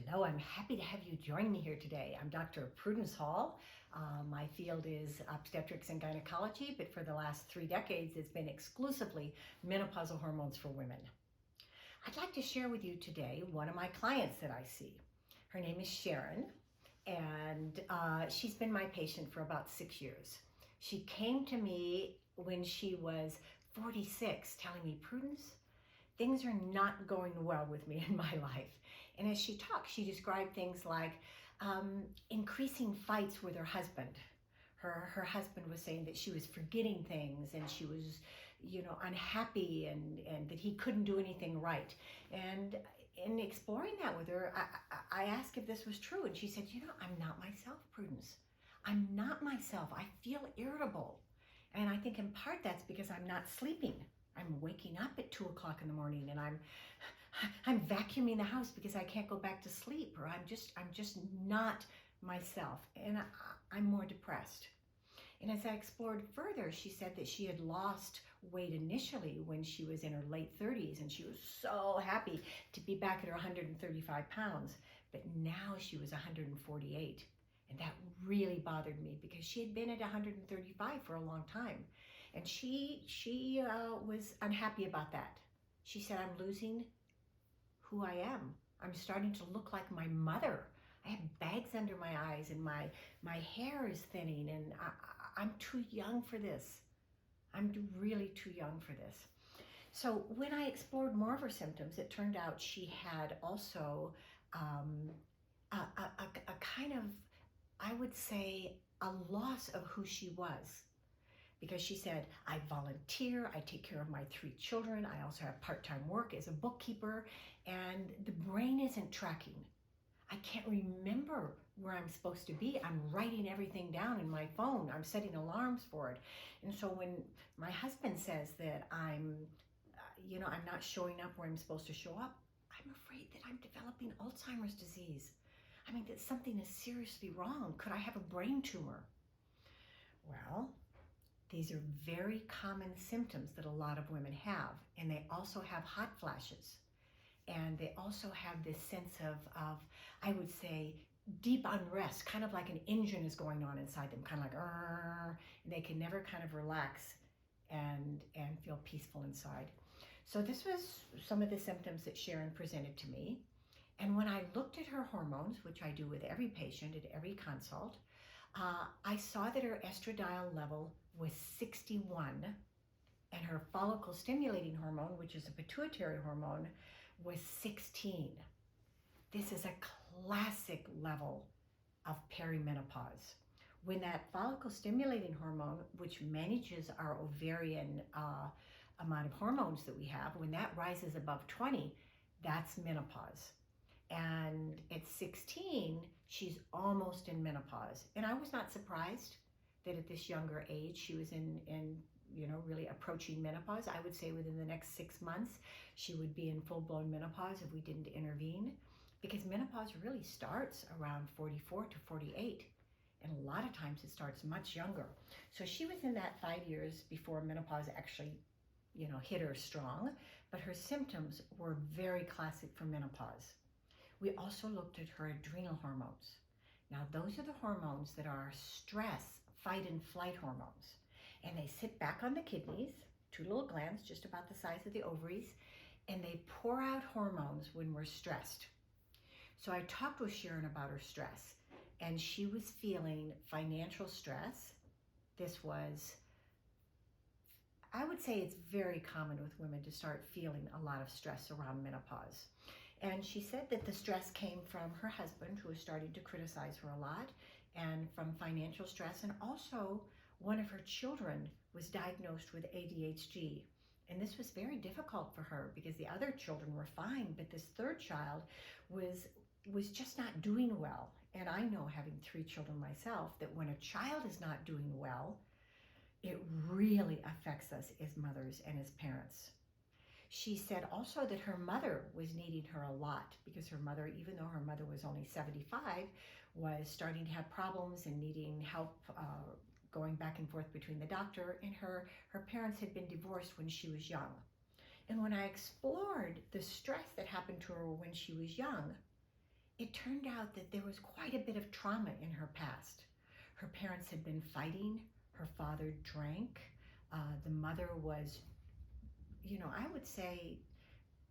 Hello, I'm happy to have you join me here today. I'm Dr. Prudence Hall. My field is obstetrics and gynecology, but for the last 3 decades, it's been exclusively menopausal hormones for women. I'd like to share with you today one of my clients that I see. Her name is Sharron, and she's been my patient for about 6 years. She came to me when she was 46, telling me, Prudence, things are not going well with me in my life. And as she talked, she described things like increasing fights with her husband. Her husband was saying that she was forgetting things and she was, unhappy and that he couldn't do anything right. And in exploring that with her, I asked if this was true. And she said, I'm not myself, Prudence. I'm not myself. I feel irritable. And I think in part that's because I'm not sleeping. I'm waking up at 2 o'clock in the morning and I'm vacuuming the house because I can't go back to sleep, or I'm just not myself, and I'm more depressed. And as I explored further, she said that she had lost weight initially when she was in her late 30s, and she was so happy to be back at her 135 pounds, but now she was 148. And that really bothered me because she had been at 135 for a long time. And she was unhappy about that. She said, I'm losing who I am. I'm starting to look like my mother. I have bags under my eyes and my hair is thinning, and I'm too young for this. I'm really too young for this. So when I explored more of her symptoms, it turned out she had also a kind of, I would say, a loss of who she was. Because she said, I volunteer, I take care of my 3 children, I also have part-time work as a bookkeeper, and the brain isn't tracking. I can't remember where I'm supposed to be. I'm writing everything down in my phone. I'm setting alarms for it. And so when my husband says that I'm not showing up where I'm supposed to show up, I'm afraid that I'm developing Alzheimer's disease. I mean, that something is seriously wrong. Could I have a brain tumor? Well, these are very common symptoms that a lot of women have, and they also have hot flashes, and they also have this sense of I would say, deep unrest, kind of like an engine is going on inside them, kind of like, and they can never kind of relax and feel peaceful inside. So this was some of the symptoms that Sharron presented to me. And when I looked at her hormones, which I do with every patient at every consult, I saw that her estradiol level was 61, and her follicle stimulating hormone, which is a pituitary hormone, was 16. This is a classic level of perimenopause. When that follicle stimulating hormone, which manages our ovarian amount of hormones that we have, when that rises above 20, that's menopause. And at 16, she's almost in menopause. And I was not surprised that at this younger age, she was in really approaching menopause. I would say within the next 6 months, she would be in full-blown menopause if we didn't intervene, because menopause really starts around 44 to 48. And a lot of times it starts much younger. So she was in that 5 years before menopause actually, hit her strong, but her symptoms were very classic for menopause. We also looked at her adrenal hormones. Now, those are the hormones that are stress, fight and flight hormones. And they sit back on the kidneys, 2 little glands just about the size of the ovaries, and they pour out hormones when we're stressed. So I talked with Sharron about her stress, and she was feeling financial stress. This was, I would say it's very common with women to start feeling a lot of stress around menopause. And she said that the stress came from her husband, who was starting to criticize her a lot, and from financial stress. And also, one of her children was diagnosed with ADHD. And this was very difficult for her because the other children were fine, but this third child was just not doing well. And I know, having 3 children myself, that when a child is not doing well, it really affects us as mothers and as parents. She said also that her mother was needing her a lot because her mother, even though her mother was only 75, was starting to have problems and needing help going back and forth between the doctor and her. Her parents had been divorced when she was young. And when I explored the stress that happened to her when she was young, it turned out that there was quite a bit of trauma in her past. Her parents had been fighting. Her father drank. The mother was, I would say,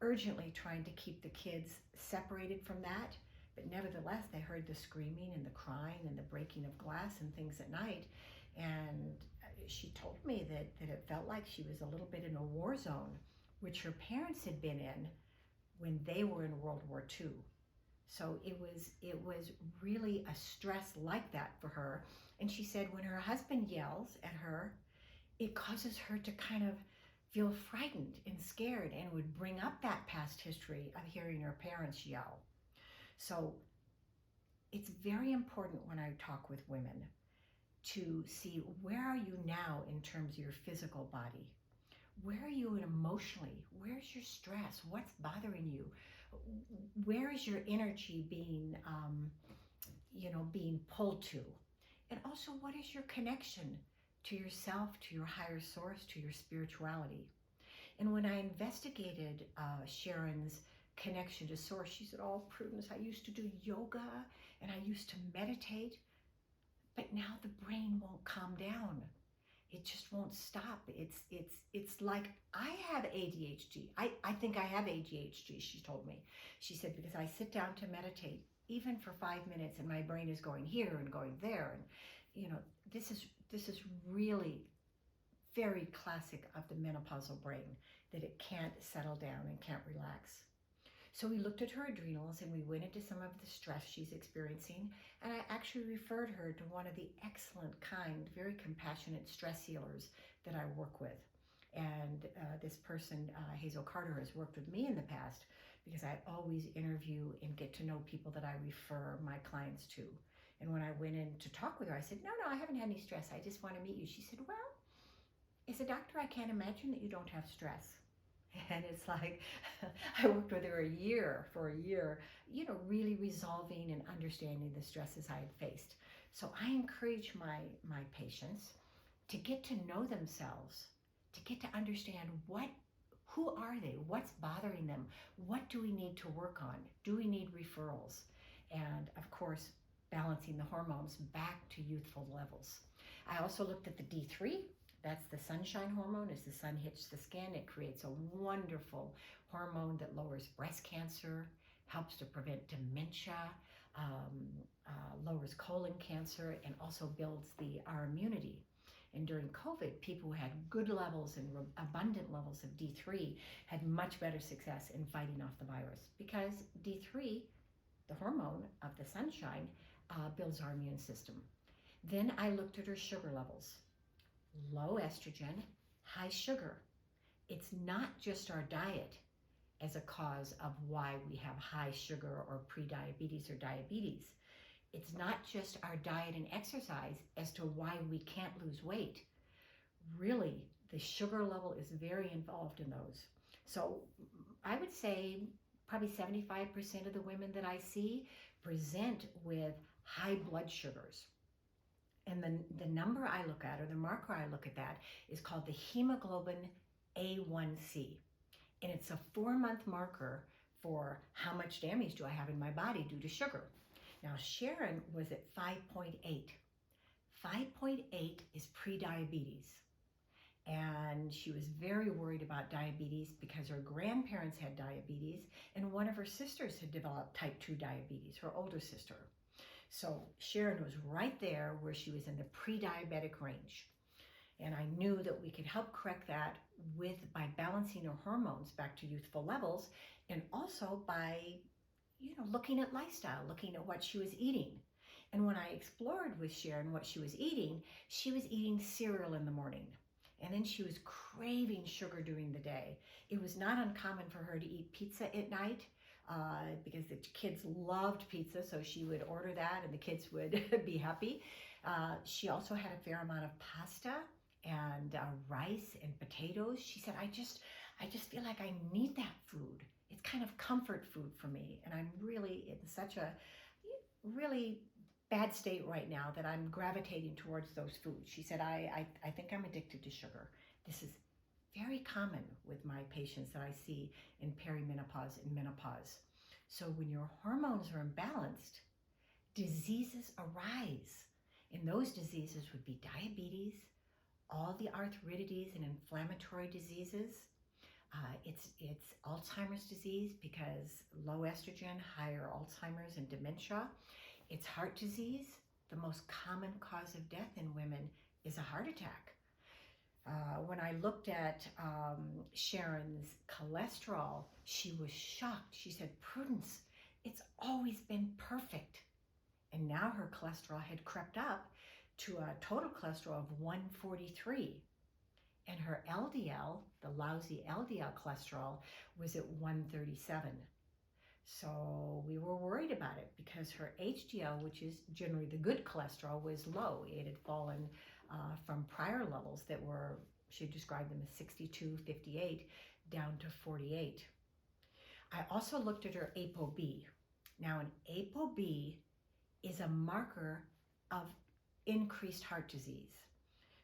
urgently trying to keep the kids separated from that. But nevertheless, they heard the screaming and the crying and the breaking of glass and things at night. And she told me that it felt like she was a little bit in a war zone, which her parents had been in when they were in World War II. So it was really a stress like that for her. And she said when her husband yells at her, it causes her to kind of feel frightened and scared, and would bring up that past history of hearing her parents yell. So it's very important when I talk with women to see, where are you now in terms of your physical body? Where are you emotionally? Where's your stress? What's bothering you? Where is your energy being pulled to? And also, what is your connection to yourself, to your higher source, to your spirituality? And when I investigated Sharron's connection to source, she said, "Oh, Prudence, I used to do yoga and I used to meditate, but now the brain won't calm down. It just won't stop. It's like I have ADHD. I think I have ADHD," she told me. She said, "because I sit down to meditate, even for 5 minutes, and my brain is going here and going there." And this is really very classic of the menopausal brain, that it can't settle down and can't relax. So we looked at her adrenals and we went into some of the stress she's experiencing, and I actually referred her to one of the excellent, kind, very compassionate stress healers that I work with. And this person, Hazel Carter, has worked with me in the past, because I always interview and get to know people that I refer my clients to. And when I went in to talk with her, I said, no, I haven't had any stress. I just want to meet you. She said, "Well, as a doctor, I can't imagine that you don't have stress." And it's like, I worked with her for a year, really resolving and understanding the stresses I had faced. So I encourage my patients to get to know themselves, to get to understand who are they, what's bothering them, what do we need to work on, do we need referrals, and of course, balancing the hormones back to youthful levels. I also looked at the D3. That's the sunshine hormone. As the sun hits the skin, it creates a wonderful hormone that lowers breast cancer, helps to prevent dementia, lowers colon cancer, and also builds our immunity. And during COVID, people who had good levels and abundant levels of D3 had much better success in fighting off the virus, because D3, the hormone of the sunshine, builds our immune system. Then I looked at her sugar levels. Low estrogen, high sugar. It's not just our diet as a cause of why we have high sugar or prediabetes or diabetes. It's not just our diet and exercise as to why we can't lose weight. Really, the sugar level is very involved in those. So I would say probably 75% of the women that I see present with high blood sugars. And the number I look at, or the marker I look at, that is called the hemoglobin A1C. And it's a 4-month marker for how much damage do I have in my body due to sugar. Now, Sharron was at 5.8. 5.8 is prediabetes. And she was very worried about diabetes because her grandparents had diabetes, and one of her sisters had developed type 2 diabetes, her older sister. So Sharron was right there where she was in the pre-diabetic range. And I knew that we could help correct that by balancing her hormones back to youthful levels, and also by, looking at lifestyle, looking at what she was eating. And when I explored with Sharron what she was eating cereal in the morning. And then she was craving sugar during the day. It was not uncommon for her to eat pizza at night, because the kids loved pizza, so she would order that and the kids would be happy. She also had a fair amount of pasta and rice and potatoes. She said, I just feel like I need that food. It's kind of comfort food for me, and I'm really in such a really bad state right now that I'm gravitating towards those foods. She said, I think I'm addicted to sugar. This is very common with my patients that I see in perimenopause and menopause. So when your hormones are imbalanced, diseases arise. And those diseases would be diabetes, all the arthritides and inflammatory diseases. It's Alzheimer's disease because low estrogen, higher Alzheimer's and dementia. It's heart disease. The most common cause of death in women is a heart attack. When I looked at Sharron's cholesterol, she was shocked. She said, Prudence, it's always been perfect. And now her cholesterol had crept up to a total cholesterol of 143. And her LDL, the lousy LDL cholesterol, was at 137. So we were worried about it because her HDL, which is generally the good cholesterol, was low. It had fallen from prior levels that were, she described them as 62, 58, down to 48. I also looked at her ApoB. Now an ApoB is a marker of increased heart disease.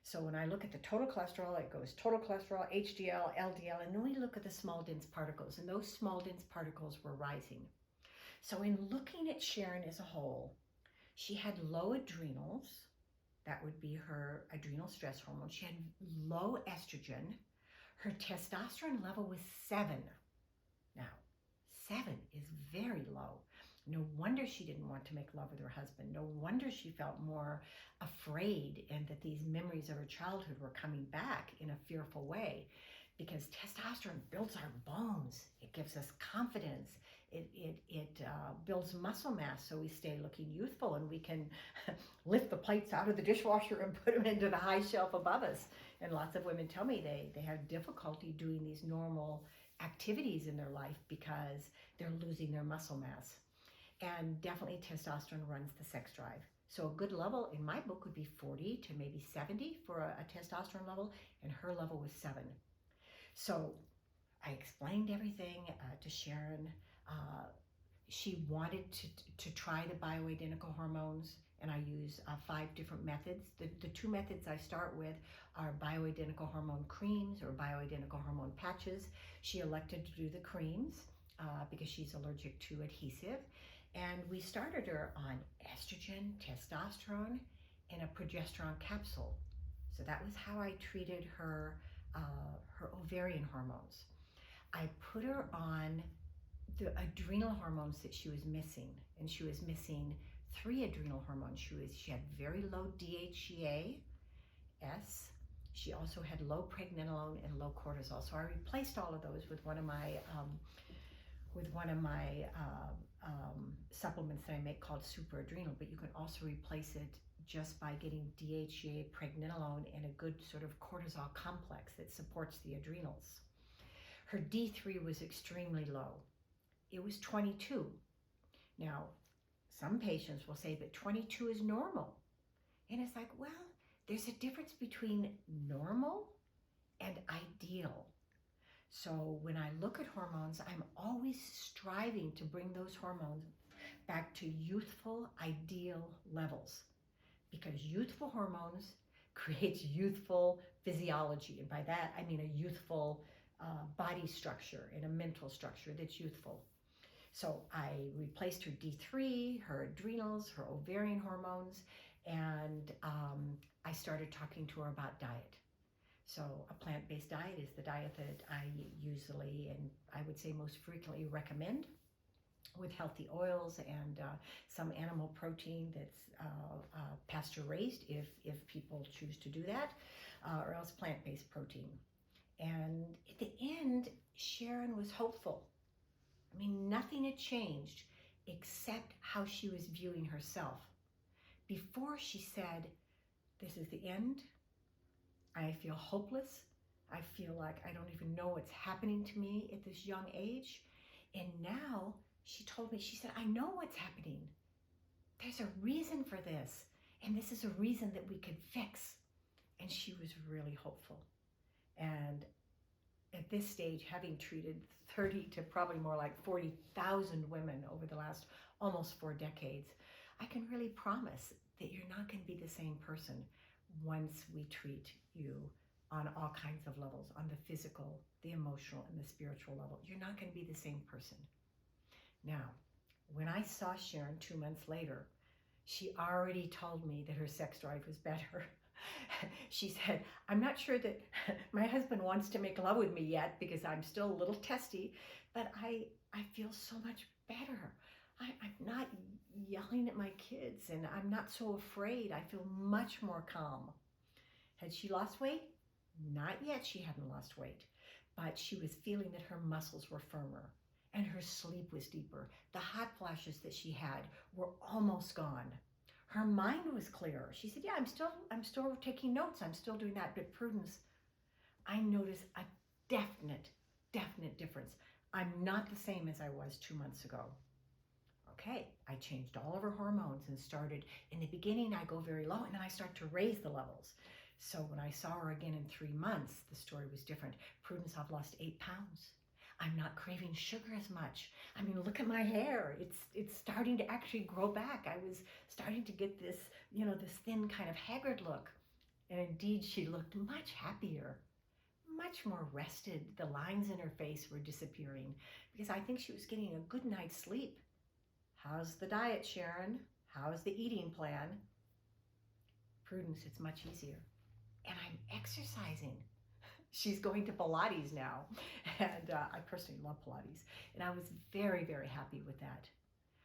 So when I look at the total cholesterol, it goes total cholesterol, HDL, LDL, and then we look at the small dense particles, and those small dense particles were rising. So in looking at Sharron as a whole, she had low adrenals. That would be her adrenal stress hormone. She had low estrogen. Her testosterone level was 7. Now, 7 is very low. No wonder she didn't want to make love with her husband. No wonder she felt more afraid and that these memories of her childhood were coming back in a fearful way, because testosterone builds our bones. It gives us confidence. It builds muscle mass so we stay looking youthful and we can lift the plates out of the dishwasher and put them into the high shelf above us. And lots of women tell me they have difficulty doing these normal activities in their life because they're losing their muscle mass. And definitely testosterone runs the sex drive. So a good level in my book would be 40 to maybe 70 for a testosterone level, and her level was 7. So I explained everything to Sharron. She wanted to try the bioidentical hormones, and I use 5 different methods. The 2 methods I start with are bioidentical hormone creams or bioidentical hormone patches. She elected to do the creams because she's allergic to adhesive. And we started her on estrogen, testosterone, and a progesterone capsule. So that was how I treated her ovarian hormones. I put her on the adrenal hormones that she was missing, and she was missing 3 adrenal hormones. She had very low DHEA. She also had low pregnenolone and low cortisol. So I replaced all of those with one of my supplements that I make called Super Adrenal, but you can also replace it just by getting DHEA, pregnenolone, and a good sort of cortisol complex that supports the adrenals. Her D3 was extremely low. It was 22. Now, some patients will say that 22 is normal. And it's like, well, there's a difference between normal and ideal. So when I look at hormones, I'm always striving to bring those hormones back to youthful, ideal levels, because youthful hormones creates youthful physiology. And by that, I mean a youthful body structure and a mental structure that's youthful. So I replaced her D3, her adrenals, her ovarian hormones, and I started talking to her about diet. So a plant-based diet is the diet that I usually, and I would say most frequently, recommend, with healthy oils and some animal protein that's pasture-raised if people choose to do that, or else plant-based protein. And at the end, Sharron was hopeful. I mean, nothing had changed except how she was viewing herself. Before, she said, "This is the end. I feel hopeless. I feel like I don't even know what's happening to me at this young age." And now she told me, she said, "I know what's happening. There's a reason for this. And this is a reason that we could fix." And she was really hopeful. And at this stage, having treated 30 to probably more like 40,000 women over the last almost 4 decades, I can really promise that you're not going to be the same person once we treat you on all kinds of levels, on the physical, the emotional, and the spiritual level. You're not going to be the same person. Now, when I saw Sharron 2 months later, she already told me that her sex drive was better. She said, I'm not sure that my husband wants to make love with me yet because I'm still a little testy, but I feel so much better. I'm not yelling at my kids and I'm not so afraid. I feel much more calm. Had she lost weight? Not yet, she hadn't lost weight, but she was feeling that her muscles were firmer and her sleep was deeper. The hot flashes that she had were almost gone. Her mind was clearer. She said, yeah, I'm still taking notes. I'm still doing that. But Prudence, I noticed a definite difference. I'm not the same as I was 2 months ago. Okay, I changed all of her hormones and started, in the beginning, I go very low and then I start to raise the levels. So when I saw her again in 3 months, the story was different. Prudence, I've lost 8 pounds. I'm not craving sugar as much. I mean, look at my hair. It's starting to actually grow back. I was starting to get this, this thin kind of haggard look. And indeed, she looked much happier, much more rested. The lines in her face were disappearing because I think she was getting a good night's sleep. How's the diet, Sharron? How's the eating plan? Prudence, it's much easier. And I'm exercising. She's going to Pilates now. And I personally love Pilates. And I was very happy with that.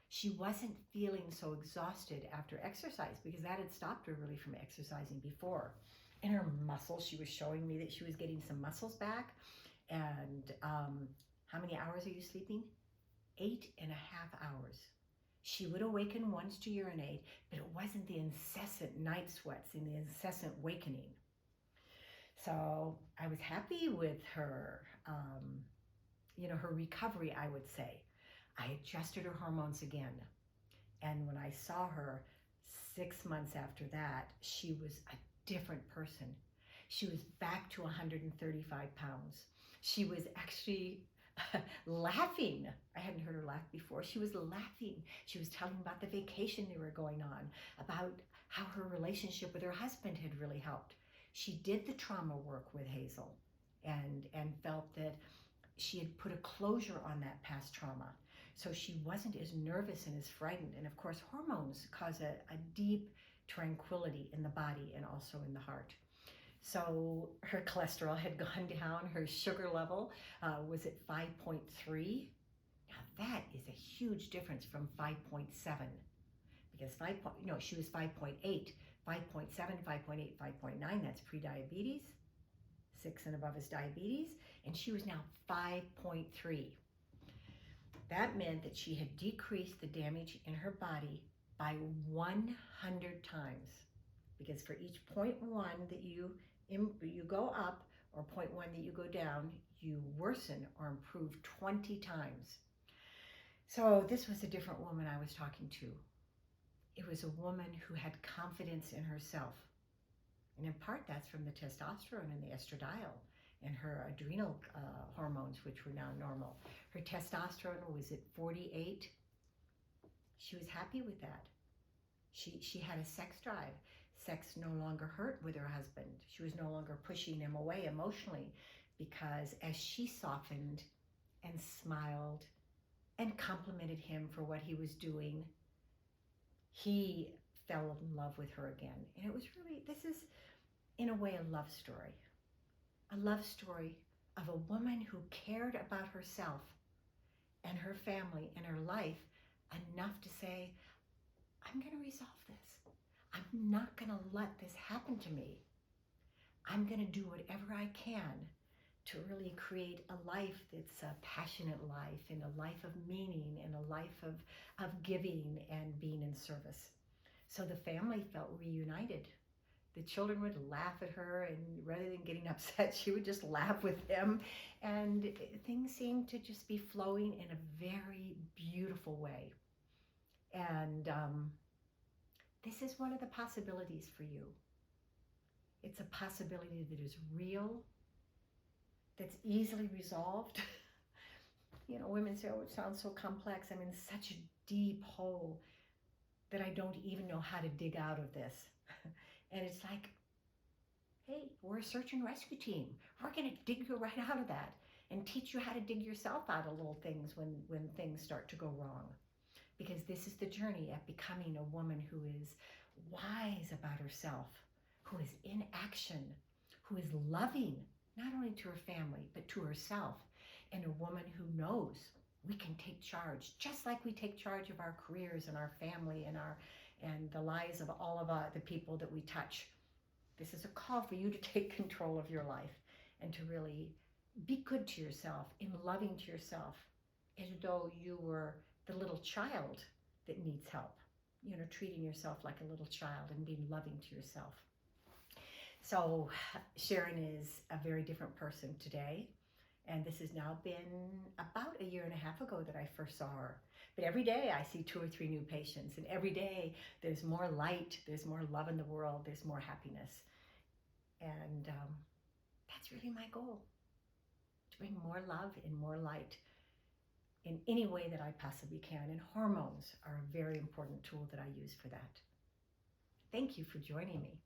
She wasn't feeling so exhausted after exercise because that had stopped her really from exercising before. And her muscles, she was showing me that she was getting some muscles back. And how many hours are you sleeping? 8.5 hours. She would awaken once to urinate, but it wasn't the incessant night sweats and the incessant wakening. So I was happy with her, her recovery, I would say. I adjusted her hormones again. And when I saw her 6 months after that, she was a different person. She was back to 135 pounds. She was actually laughing. I hadn't heard her laugh before. She was laughing. She was telling about the vacation they were going on, about how her relationship with her husband had really helped. She did the trauma work with Hazel and felt that she had put a closure on that past trauma. So she wasn't as nervous and as frightened. And of course, hormones cause a deep tranquility in the body and also in the heart. So her cholesterol had gone down. Her sugar level was at 5.3. Now that is a huge difference from 5.7 because she was 5.8, 5.7, 5.8, 5.9. That's pre-diabetes. 6 and above is diabetes. And she was now 5.3. That meant that she had decreased the damage in her body by 100 times. Because for each 0.1 that you go up or 0.1 that you go down, you worsen or improve 20 times. So this was a different woman I was talking to. It was a woman who had confidence in herself. And in part, that's from the testosterone and the estradiol and her adrenal hormones, which were now normal. Her testosterone was at 48. She was happy with that. She had a sex drive. Sex no longer hurt with her husband. She was no longer pushing him away emotionally because as she softened and smiled and complimented him for what he was doing, he fell in love with her again. And it was really, this is in a way a love story. A love story of a woman who cared about herself and her family and her life enough to say, I'm going to resolve this. I'm not going to let this happen to me. I'm going to do whatever I can to really create a life that's a passionate life and a life of meaning and a life of giving and being in service. So the family felt reunited. The children would laugh at her, and rather than getting upset, she would just laugh with them. And things seemed to just be flowing in a very beautiful way. And this is one of the possibilities for you. It's a possibility that is real, that's easily resolved. Women say, oh, it sounds so complex. I'm in such a deep hole that I don't even know how to dig out of this. And it's like, hey, we're a search and rescue team. We're going to dig you right out of that. and teach you how to dig yourself out of little things when things start to go wrong. Because this is the journey of becoming a woman who is wise about herself, who is in action, who is loving, not only to her family, but to herself, and a woman who knows we can take charge, just like we take charge of our careers and our family and the lives of all of the people that we touch. This is a call for you to take control of your life and to really be good to yourself and loving to yourself, as though you were the little child that needs help. You know, treating yourself like a little child and being loving to yourself. So Sharron is a very different person today. And this has now been about 1.5 years ago that I first saw her. But every day I see 2 or 3 new patients, and every day there's more light, there's more love in the world, there's more happiness. And that's really my goal, to bring more love and more light in any way that I possibly can. And hormones are a very important tool that I use for that. Thank you for joining me.